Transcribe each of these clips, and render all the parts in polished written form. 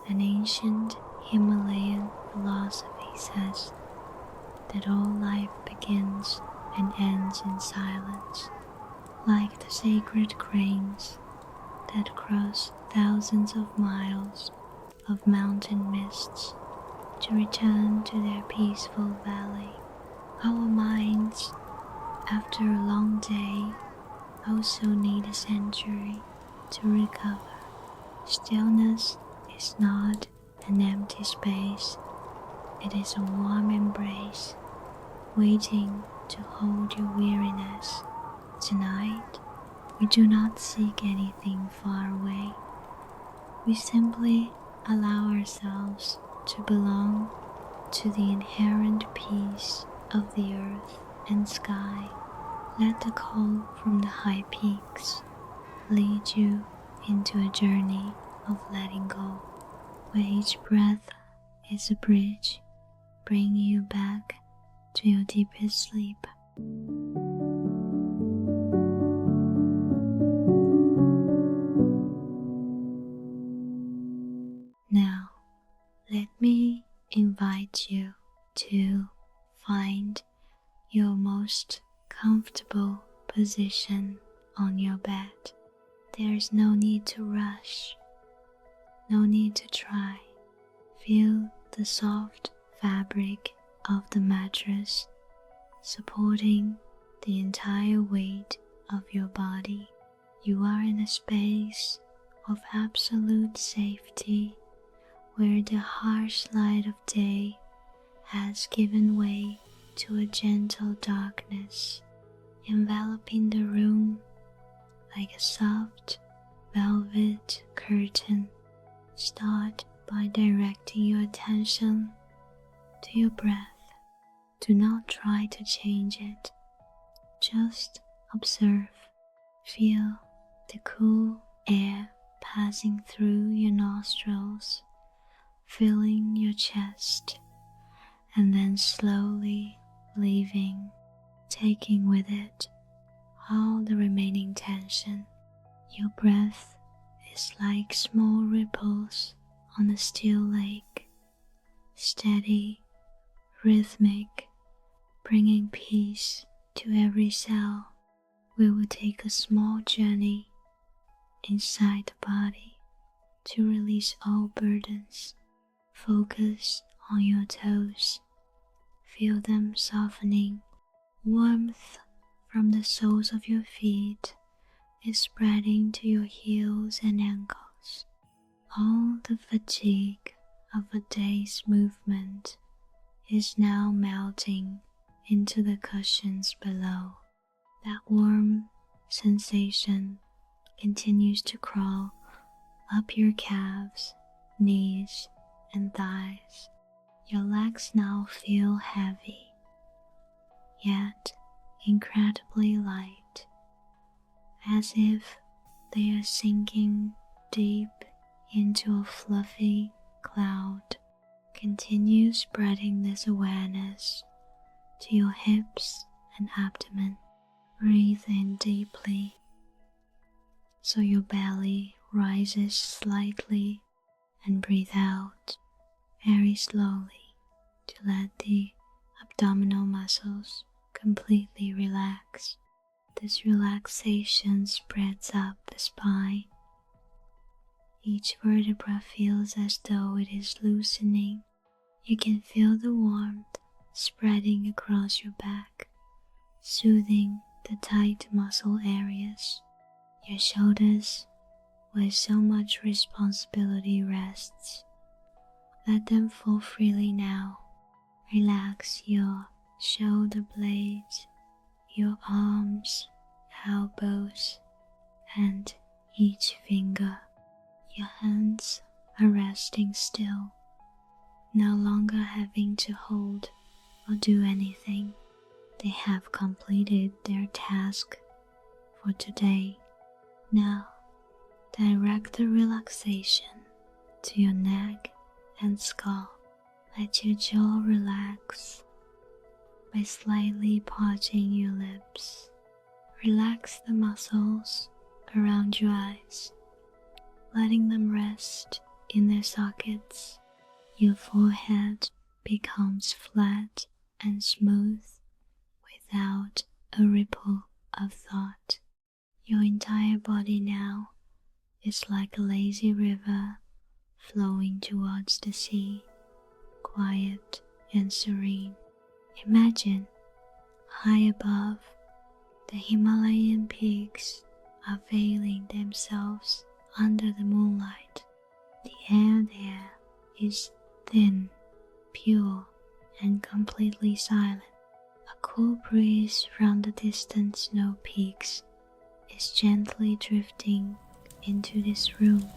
An ancient Himalayan philosophy says that all life begins and ends in silence, like the sacred cranes that cross thousands of miles of mountain mists to return to their peaceful valley. Our minds, after a long day, also need a sanctuary to recover. Stillness is not an empty space, it is a warm embrace, waiting to hold your weariness. Tonight, we do not seek anything far away. We simply allow ourselves to belong to the inherent peace of the earth and sky. Let the call from the high peaks lead you into a journey of letting go, where each breath is a bridge bringing you back to your deepest sleep. Now, let me invite you to find your most comfortable position on your bed. There is no need to rush, no need to try. Feel the soft fabric of the mattress supporting the entire weight of your body. You are in a space of absolute safety where the harsh light of day has given way to a gentle darkness, enveloping the room like a soft velvet curtain. Start by directing your attention to your breath. Do not try to change it. Just observe. Feel the cool air passing through your nostrils, filling your chest, and then slowly leaving, taking with it all the remaining tension. Your breath is like small ripples on a still lake, steady, rhythmic, bringing peace to every cell. We will take a small journey inside the body to release all burdens. Focus on your toes. Feel them softening. Warmth from the soles of your feet is spreading to your heels and ankles. All the fatigue of a day's movement is now melting into the cushions below. That warm sensation continues to crawl up your calves, knees, and thighs. Your legs now feel heavy, yet incredibly light, as if they are sinking deep into a fluffy cloud. Continue spreading this awareness to your hips and abdomen. Breathe in deeply so your belly rises slightly, and breathe out very slowly to let the abdominal muscles completely relax. This relaxation spreads up the spine. Each vertebra feels as though it is loosening. You can feel the warmth spreading across your back, soothing the tight muscle areas. Your shoulders, where so much responsibility rests, let them fall freely now. Relax your shoulder blades, your arms, elbows, and each finger. Your hands are resting still, no longer having to hold or do anything. They have completed their task for today. Now, direct the relaxation to your neck and skull. Let your jaw relax by slightly parting your lips. Relax the muscles around your eyes, letting them rest in their sockets. Your forehead becomes flat and smooth without a ripple of thought. Your entire body now is like a lazy river flowing towards the sea, quiet and serene. Imagine, high above, the Himalayan peaks are veiling themselves under the moonlight. The air there is thin, pure, and completely silent. A cool breeze from the distant snow peaks is gently drifting into this room,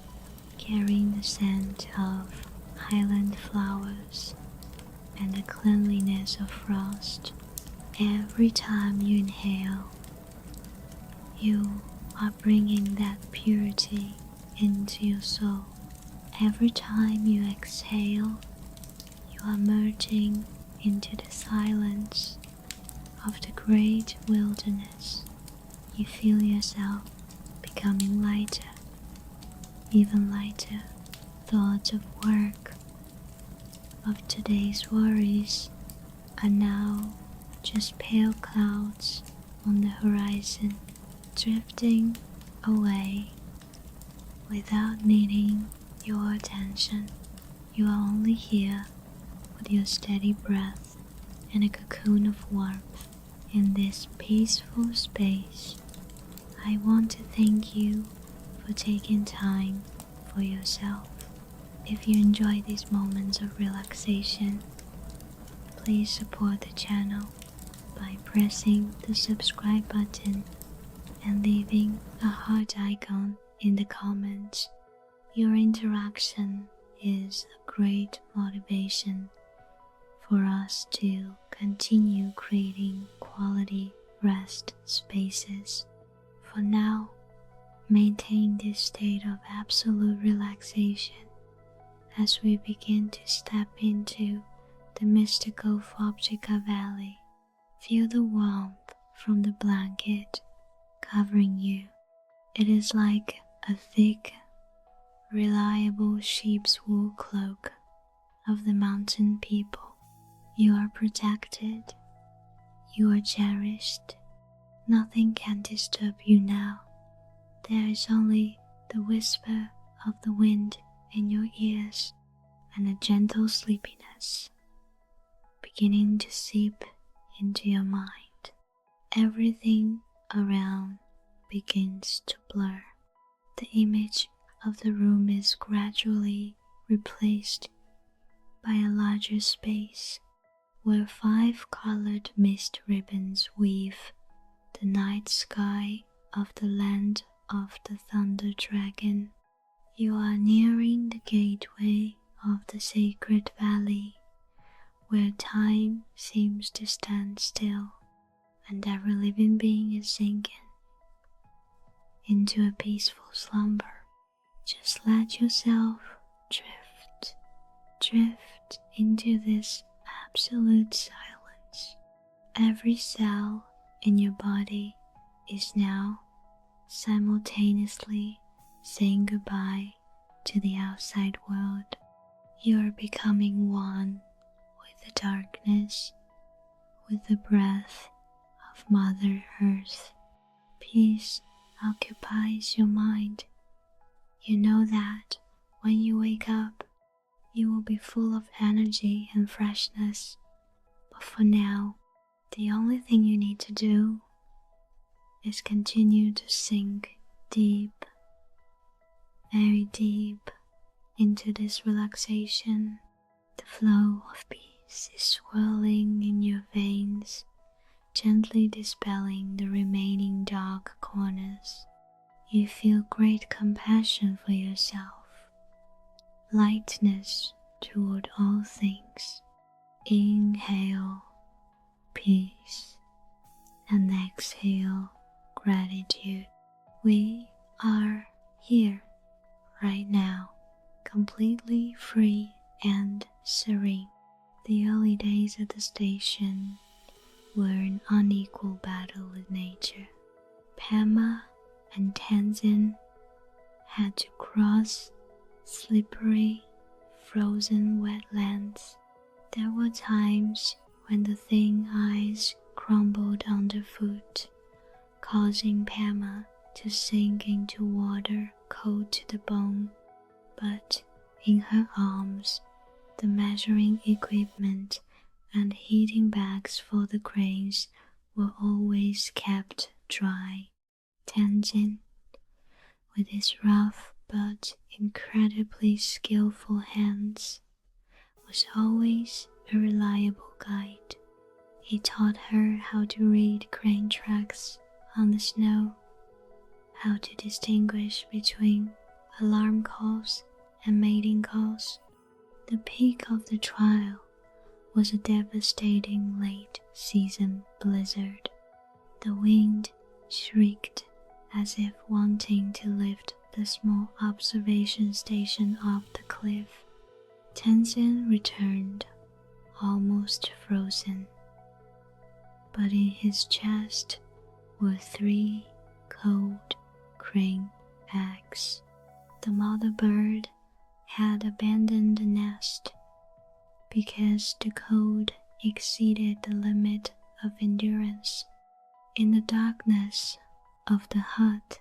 carrying the scent of highland flowers and the cleanliness of frost. Every time you inhale, you are bringing that purity into your soul. Every time you exhale, you are merging into the silence of the great wilderness. You feel yourself becoming lighter, even lighter. Thoughts of work, of today's worries, are now just pale clouds on the horizon, drifting away without needing your attention. You are only here with your steady breath and a cocoon of warmth. In this peaceful space, I want to thank you for taking time for yourself. If you enjoy these moments of relaxation, please support the channel by pressing the subscribe button and leaving a heart icon in the comments. Your interaction is a great motivation for us to continue creating quality rest spaces. For now, maintain this state of absolute relaxation as we begin to step into the mystical Phobjikha Valley. Feel the warmth from the blanket covering you. It is like a thick, reliable sheep's wool cloak of the mountain people. You are protected. You are cherished. Nothing can disturb you now. There is only the whisper of the wind in your ears and a gentle sleepiness beginning to seep into your mind. Everything around begins to blur. The image of the room is gradually replaced by a larger space where 5 colored mist ribbons weave the night sky of the land of the Thunder Dragon. You are nearing the gateway of the sacred valley, where time seems to stand still and every living being is sinking into a peaceful slumber. Just let yourself drift into this absolute silence. Every cell in your body is now simultaneously saying goodbye to the outside world. You are becoming one with the darkness, with the breath of Mother Earth. Peace occupies your mind. You know that when you wake up, you will be full of energy and freshness. But for now, the only thing you need to do is continue to sink deep, very deep into this relaxation. The flow of peace is swirling in your veins, gently dispelling the remaining dark corners. You feel great compassion for yourself, lightness toward all things. Inhale peace and exhale gratitude. We are here right now, completely free and serene. The early days at the station were an unequal battle with nature. Pema and Tenzin had to cross slippery, frozen wetlands. There were times when the thin ice crumbled underfoot, causing Pema to sink into water cold to the bone, but in her arms, the measuring equipment and heating bags for the cranes were always kept dry. Tenzin, with his rough but incredibly skillful hands, was always a reliable guide. He taught her how to read crane tracks on the snow, how to distinguish between alarm calls and mating calls. The peak of the trial was a devastating late-season blizzard. The wind shrieked as if wanting to lift the small observation station off the cliff. Tenzin returned, almost frozen, but in his chest were 3 cold crane eggs. The mother bird had abandoned the nest because the cold exceeded the limit of endurance. In the darkness of the hut,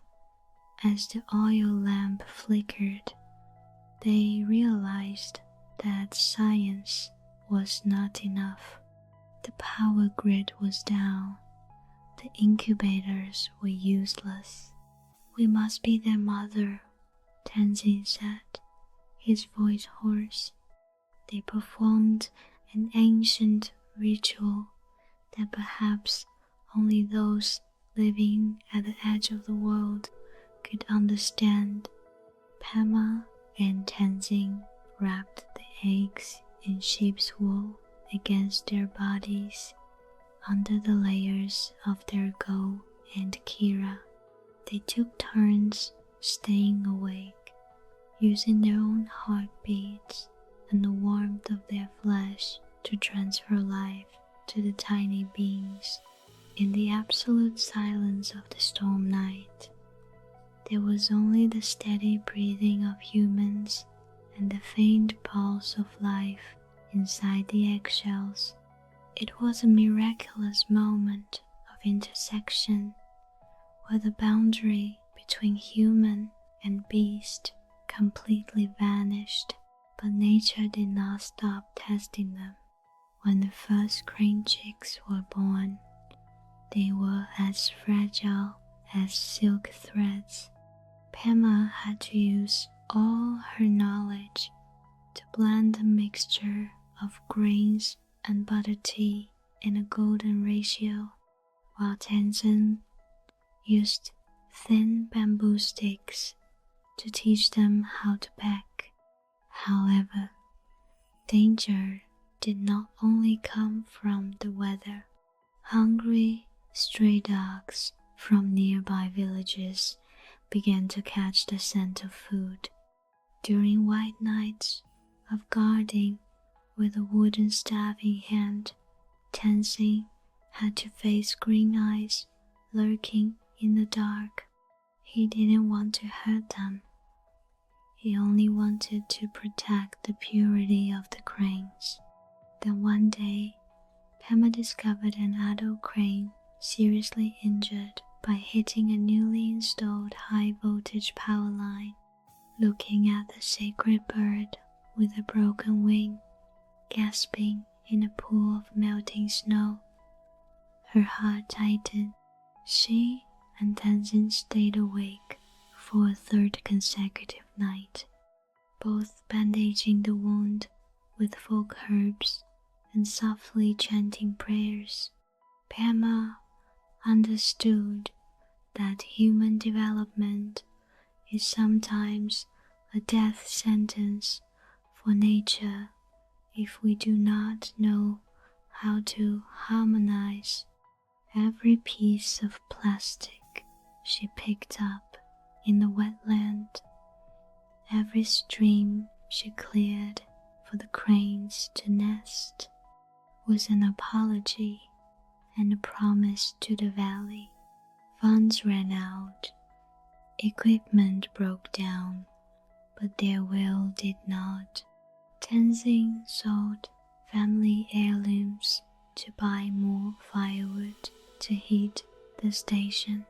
as the oil lamp flickered, they realized that science was not enough. The power grid was down. The incubators were useless. "We must be their mother," Tenzin said, his voice hoarse. They performed an ancient ritual that perhaps only those living at the edge of the world could understand. Pema and Tenzin wrapped the eggs in sheep's wool against their bodies, under the layers of their go and kira. They took turns staying awake, using their own heartbeats and the warmth of their flesh to transfer life to the tiny beings. In the absolute silence of the storm night, there was only the steady breathing of humans and the faint pulse of life inside the eggshells. It was a miraculous moment of intersection, where the boundary between human and beast completely vanished, but nature did not stop testing them. When the first crane chicks were born, they were as fragile as silk threads. Pema had to use all her knowledge to blend a mixture of grains and butter tea in a golden ratio, while Tenzin used thin bamboo sticks to teach them how to peck. However, danger did not only come from the weather. Hungry stray dogs from nearby villages began to catch the scent of food. During white nights of guarding with a wooden staff in hand, Tenzin had to face green eyes lurking in the dark. He didn't want to hurt them. He only wanted to protect the purity of the cranes. Then one day, Pema discovered an adult crane seriously injured by hitting a newly installed high-voltage power line. Looking at the sacred bird with a broken wing, gasping in a pool of melting snow, her heart tightened. She and Tenzin stayed awake for a 3rd consecutive night, both bandaging the wound with folk herbs and softly chanting prayers. Pema understood that human development is sometimes a death sentence for nature if we do not know how to harmonize. Every piece of plastic she picked up in the wetland, every stream she cleared for the cranes to nest, was an apology and a promise to the valley. Funds ran out, equipment broke down, but their will did not. Tenzin sold family heirlooms to buy more firewood to heat the station.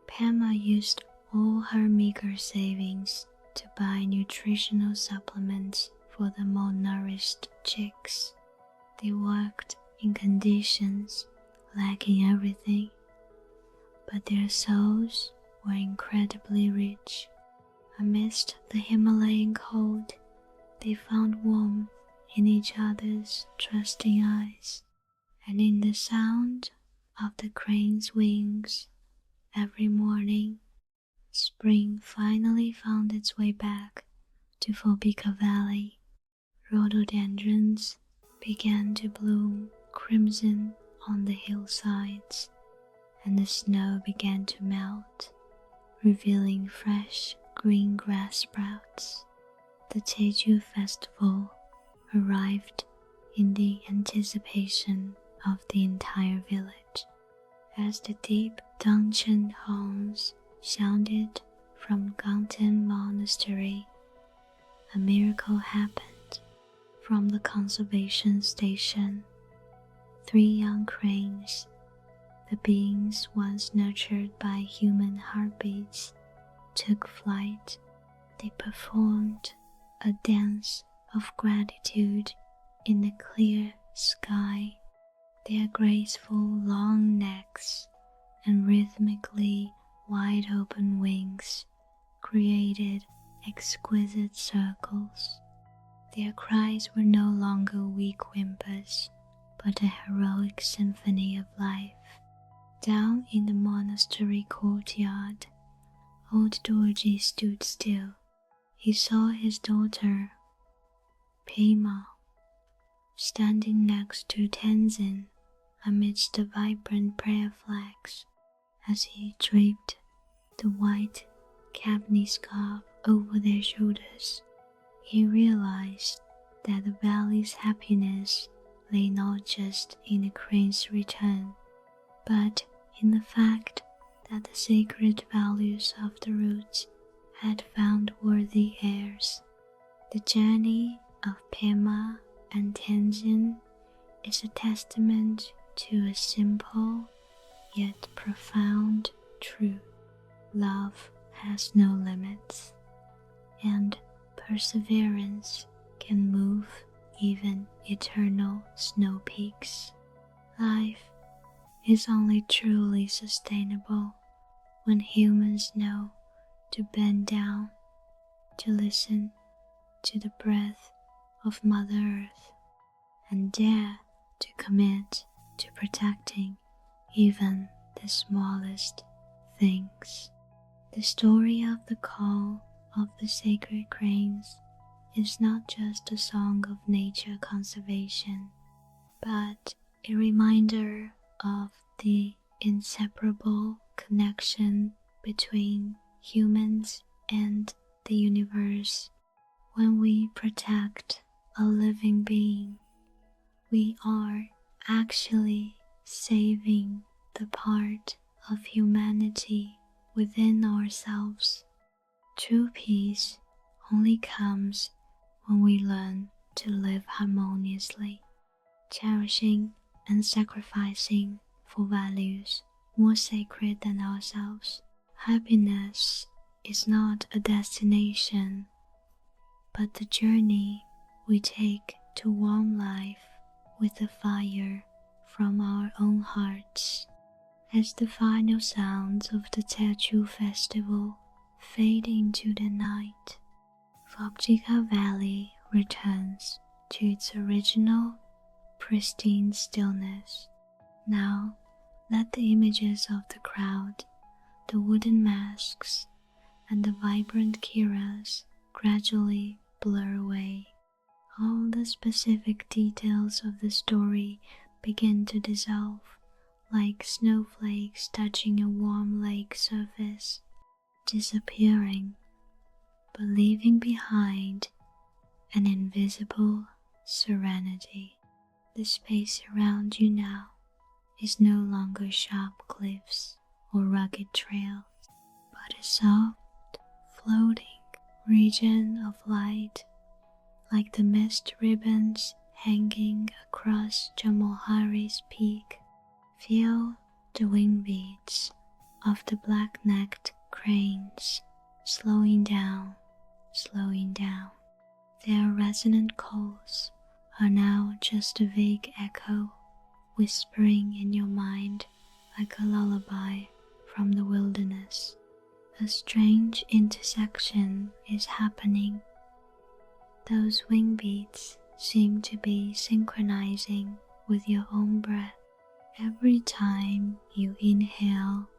Pema used all her meager savings to buy nutritional supplements for the malnourished chicks. They worked in conditions lacking everything, but their souls were incredibly rich. Amidst the Himalayan cold, they found warmth in each other's trusting eyes, and in the sound of the crane's wings. Every morning, spring finally found its way back to Phobjikha Valley. Rhododendrons began to bloom crimson on the hillsides, and the snow began to melt, revealing fresh green grass sprouts. The Jeju festival arrived in the anticipation of the entire village. As the deep Dongchen horns sounded from Gangten Monastery, a miracle happened. From the conservation station, 3 young cranes, the beings once nurtured by human heartbeats, took flight. They performed a dance of gratitude in the clear sky. Their graceful long necks and rhythmically wide-open wings created exquisite circles. Their cries were no longer weak whimpers, but a heroic symphony of life. Down in the monastery courtyard, old Dorji stood still. He saw his daughter, Pema, standing next to Tenzin amidst the vibrant prayer flags. As he draped the white Cabney scarf over their shoulders, he realized that the valley's happiness lay not just in the crane's return, but in the fact that the sacred values of the roots had found worthy heirs. The journey of Pema and Tenzin is a testament to a simple yet profound truth. Love has no limits, and perseverance can move even eternal snow peaks. Life is only truly sustainable when humans know to bend down, to listen to the breath of Mother Earth, and dare to commit to protecting even the smallest things. The story of the call of the sacred cranes is not just a song of nature conservation, but a reminder of the inseparable connection between humans and the universe. When we protect a living being, we are actually saving the part of humanity within ourselves. True peace only comes when we learn to live harmoniously, cherishing and sacrificing for values more sacred than ourselves. Happiness is not a destination, but the journey we take to warm life with the fire from our own hearts. As the final sounds of the Jeju festival fade into the night, Phobjikha Valley returns to its original, pristine stillness. Now, let the images of the crowd, the wooden masks, and the vibrant kiras gradually blur away. All the specific details of the story begin to dissolve, like snowflakes touching a warm lake surface, disappearing, but leaving behind an invisible serenity. The space around you now is no longer sharp cliffs or rugged trails, but a soft, floating region of light, like the mist ribbons hanging across Jamohari's peak. Feel the wing beats of the black-necked cranes slowing down, slowing down. Their resonant calls are now just a vague echo, whispering in your mind like a lullaby from the wilderness. A strange intersection is happening. Those wing beats seem to be synchronizing with your own breath. Every time you inhale,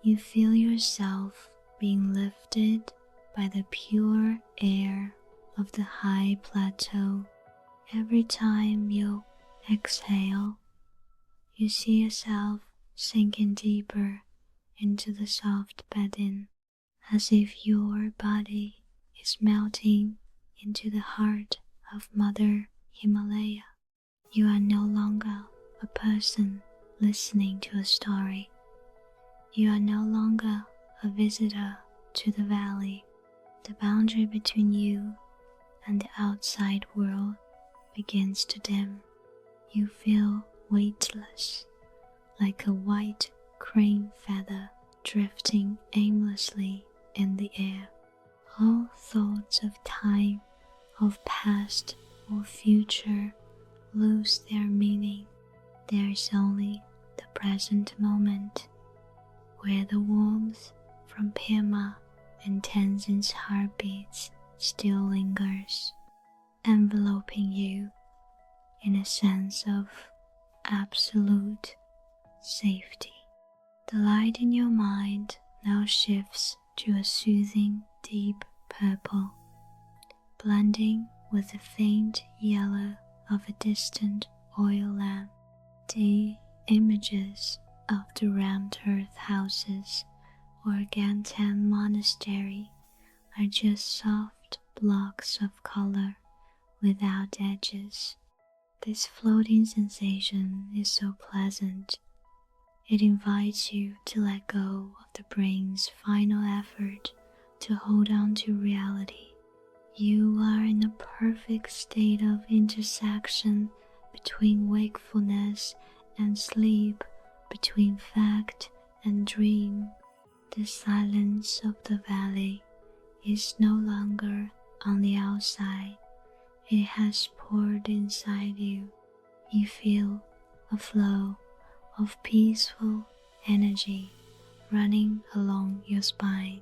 you feel yourself being lifted by the pure air of the high plateau. Every time you exhale, you see yourself sinking deeper into the soft bedding, as if your body is melting into the heart of Mother Himalaya. You are no longer a person listening to a story. You are no longer a visitor to the valley. The boundary between you and the outside world begins to dim. You feel weightless, like a white crane feather drifting aimlessly in the air. All thoughts of time, of past or future, lose their meaning. There is only the present moment, where the warmth from Pema and Tenzin's heartbeats still lingers, enveloping you in a sense of absolute safety. The light in your mind now shifts to a soothing deep purple, blending with the faint yellow of a distant oil lamp. The images of the rammed earth houses or Gantan monastery are just soft blocks of color without edges. This floating sensation is so pleasant. It invites you to let go of the brain's final effort to hold on to reality. You are in a perfect state of intersection between wakefulness and sleep, between fact and dream. The silence of the valley is no longer on the outside. It has poured inside you. You feel a flow of peaceful energy running along your spine,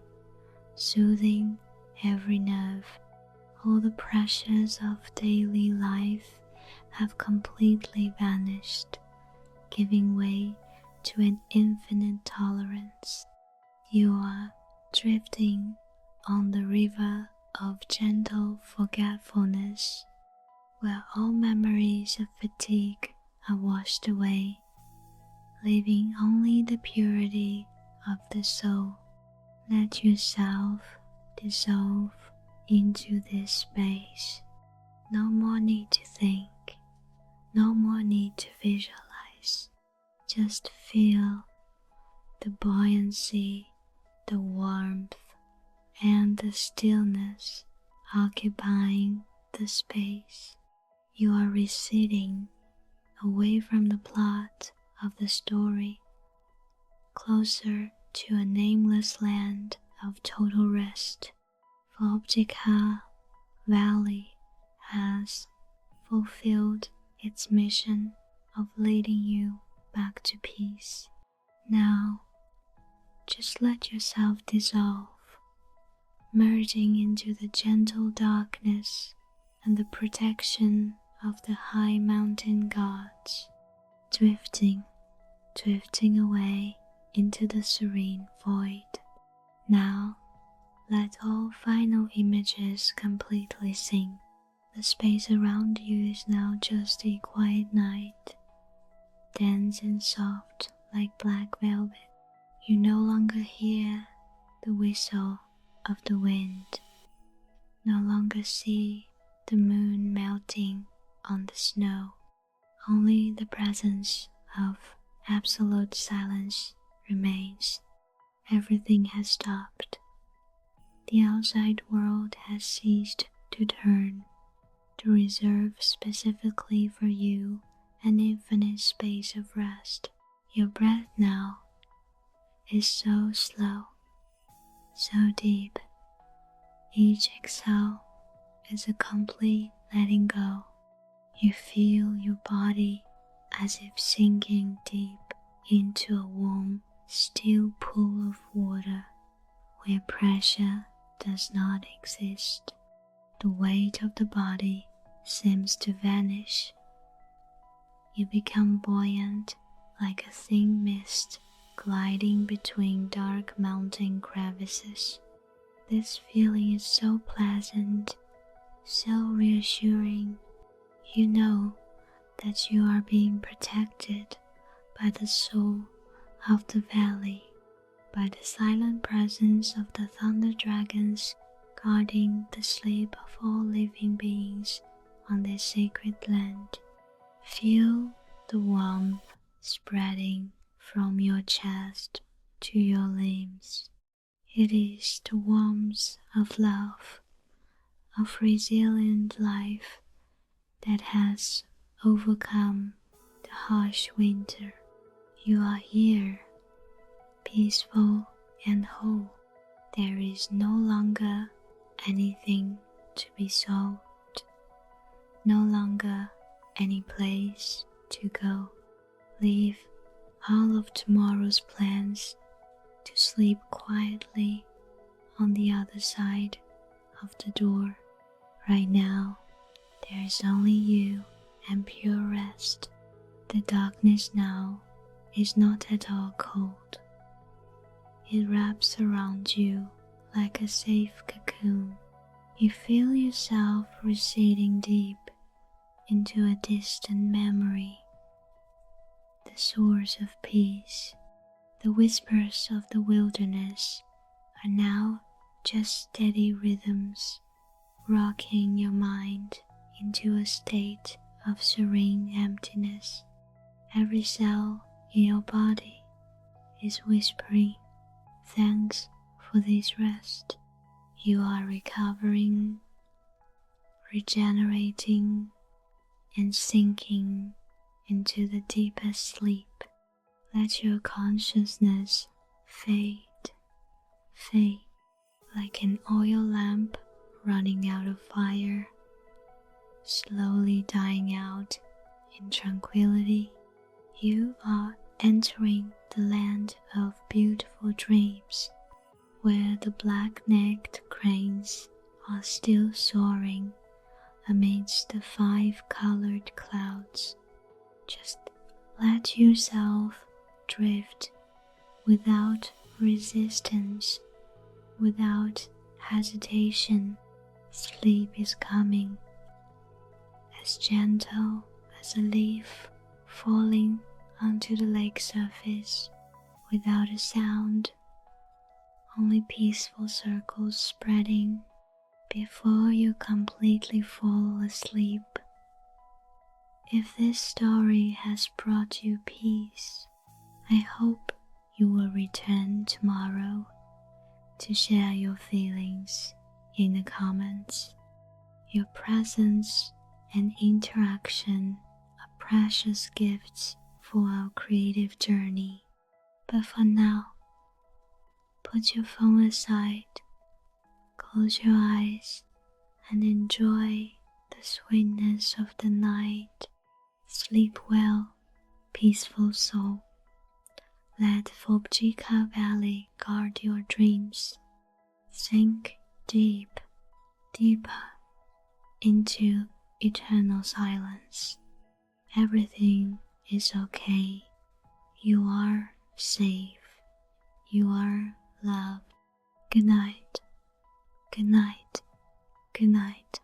soothing every nerve. All the pressures of daily life have completely vanished, giving way to an infinite tolerance. You are drifting on the river of gentle forgetfulness, where all memories of fatigue are washed away, leaving only the purity of the soul. Let yourself dissolve into this space. No more need to think, no more need to visualize. Just feel the buoyancy, the warmth, and the stillness occupying the space. You are receding away from the plot of the story, closer to a nameless land of total rest. Phobjikha Valley has fulfilled its mission of leading you back to peace. Now, just let yourself dissolve, merging into the gentle darkness and the protection of the high mountain gods, drifting away into the serene void. Now, let all final images completely sink. The space around you is now just a quiet night, dense and soft like black velvet. You no longer hear the whistle of the wind, no longer see the moon melting on the snow. Only the presence of absolute silence remains. Everything has stopped. the outside world has ceased to turn, to reserve specifically for you an infinite space of rest. Your breath now is so slow, so deep. Each exhale is a complete letting go. You feel your body as if sinking deep into a warm, still pool of water where pressure does not exist. The weight of the body seems to vanish. You become buoyant like a thin mist gliding between dark mountain crevices. This feeling is so pleasant, so reassuring. You know that you are being protected by the soul of the valley, by the silent presence of the thunder dragons guarding the sleep of all living beings on this sacred land. Feel the warmth spreading from your chest to your limbs. It is the warmth of love, of resilient life that has overcome the harsh winter. You are here, peaceful and whole. There is no longer anything to be solved, no longer any place to go. Leave all of tomorrow's plans to sleep quietly on the other side of the door. Right now, there is only you and pure rest. The darkness now is not at all cold. It wraps around you like a safe cocoon. You feel yourself receding deep into a distant memory, the source of peace. The whispers of the wilderness are now just steady rhythms, rocking your mind into a state of serene emptiness. Every cell in your body is whispering, "Thanks for this rest." You are recovering, regenerating, and sinking into the deepest sleep. Let your consciousness fade like an oil lamp running out of fire, slowly dying out in tranquility. You are entering the land of beautiful dreams, where the black-necked cranes are still soaring amidst the 5-colored clouds. Just let yourself drift without resistance, without hesitation. Sleep is coming, as gentle as a leaf falling onto the lake surface, without a sound, only peaceful circles spreading before you completely fall asleep. If this story has brought you peace, I hope you will return tomorrow to share your feelings in the comments. Your presence and interaction are precious gifts for our creative journey. But for now, put your phone aside, close your eyes, and enjoy the sweetness of the night. Sleep well, peaceful soul. Let Phobjikha Valley guard your dreams. Sink deep, deeper into eternal silence. Everything is okay. You are safe. You are loved. Good night. Good night. Good night.